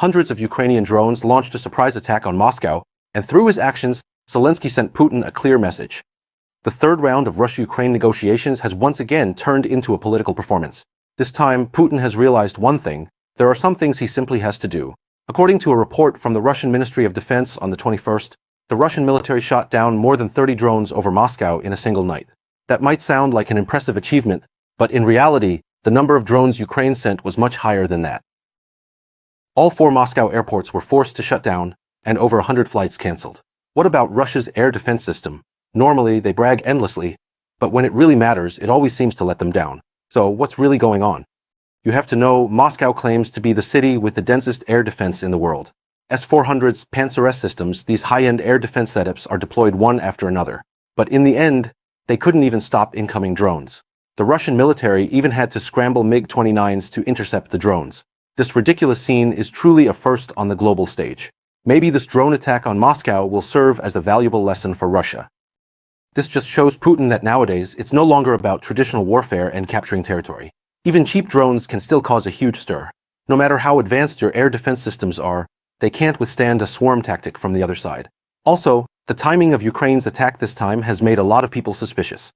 hundreds of Ukrainian drones launched a surprise attack on Moscow, and through his actions, Zelensky sent Putin a clear message. The third round of Russia-Ukraine negotiations has once again turned into a political performance. This time, Putin has realized one thing: there are some things he simply has to do. According to a report from the Russian Ministry of Defense on the 21st, the Russian military shot down more than 30 drones over Moscow in a single night. That might sound like an impressive achievement, but in reality, the number of drones Ukraine sent was much higher than that. All 4 Moscow airports were forced to shut down, and over 100 flights cancelled. What about Russia's air defense system? Normally, they brag endlessly, but when it really matters, it always seems to let them down. So, what's really going on? You have to know, Moscow claims to be the city with the densest air defense in the world. S-400's Panzer S systems, these high-end air defense setups, are deployed one after another. But in the end, they couldn't even stop incoming drones. The Russian military even had to scramble MiG-29s to intercept the drones. This ridiculous scene is truly a first on the global stage. Maybe this drone attack on Moscow will serve as a valuable lesson for Russia. This just shows Putin that nowadays, it's no longer about traditional warfare and capturing territory. Even cheap drones can still cause a huge stir. No matter how advanced your air defense systems are, they can't withstand a swarm tactic from the other side. Also, the timing of Ukraine's attack this time has made a lot of people suspicious.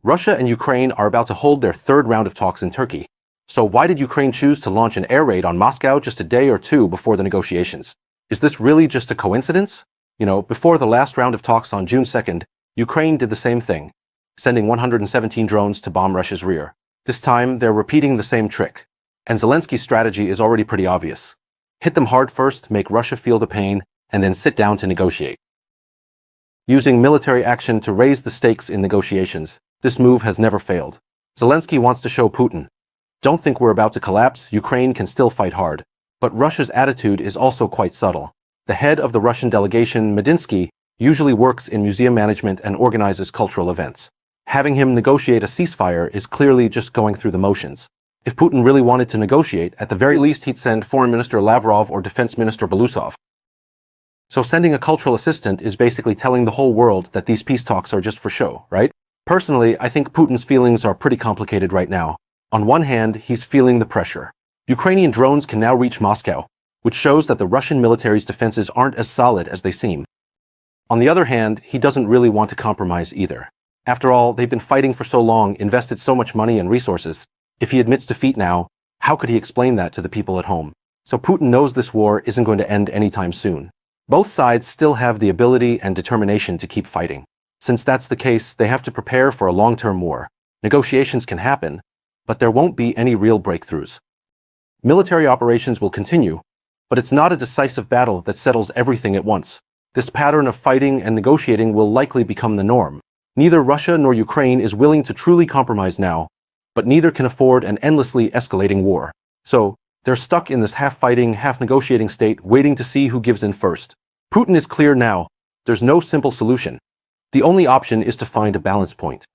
Russia and Ukraine are about to hold their third round of talks in Turkey. So why did Ukraine choose to launch an air raid on Moscow just a day or two before the negotiations? Is this really just a coincidence? Before the last round of talks on June 2nd, Ukraine did the same thing, sending 117 drones to bomb Russia's rear. This time, they're repeating the same trick. And Zelensky's strategy is already pretty obvious. Hit them hard first, make Russia feel the pain, and then sit down to negotiate. Using military action to raise the stakes in negotiations, this move has never failed. Zelensky wants to show Putin, don't think we're about to collapse, Ukraine can still fight hard. But Russia's attitude is also quite subtle. The head of the Russian delegation, Medinsky, usually works in museum management and organizes cultural events. Having him negotiate a ceasefire is clearly just going through the motions. If Putin really wanted to negotiate, at the very least he'd send Foreign Minister Lavrov or Defense Minister Belousov. So sending a cultural assistant is basically telling the whole world that these peace talks are just for show, right? Personally, I think Putin's feelings are pretty complicated right now. On one hand, he's feeling the pressure. Ukrainian drones can now reach Moscow, which shows that the Russian military's defenses aren't as solid as they seem. On the other hand, he doesn't really want to compromise either. After all, they've been fighting for so long, invested so much money and resources. If he admits defeat now, how could he explain that to the people at home? So Putin knows this war isn't going to end anytime soon. Both sides still have the ability and determination to keep fighting. Since that's the case, they have to prepare for a long-term war. Negotiations can happen, but there won't be any real breakthroughs. Military operations will continue, but it's not a decisive battle that settles everything at once. This pattern of fighting and negotiating will likely become the norm. Neither Russia nor Ukraine is willing to truly compromise now, but neither can afford an endlessly escalating war. So, they're stuck in this half-fighting, half-negotiating state, waiting to see who gives in first. Putin is clear now. There's no simple solution. The only option is to find a balance point.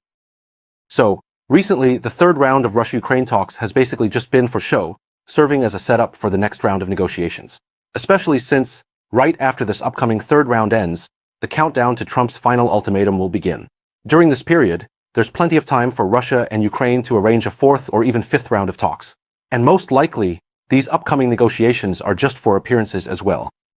So, recently, the third round of Russia-Ukraine talks has basically just been for show, serving as a setup for the next round of negotiations. Especially since, right after this upcoming third round ends, the countdown to Trump's final ultimatum will begin. During this period, there's plenty of time for Russia and Ukraine to arrange a fourth or even fifth round of talks. And most likely, these upcoming negotiations are just for appearances as well.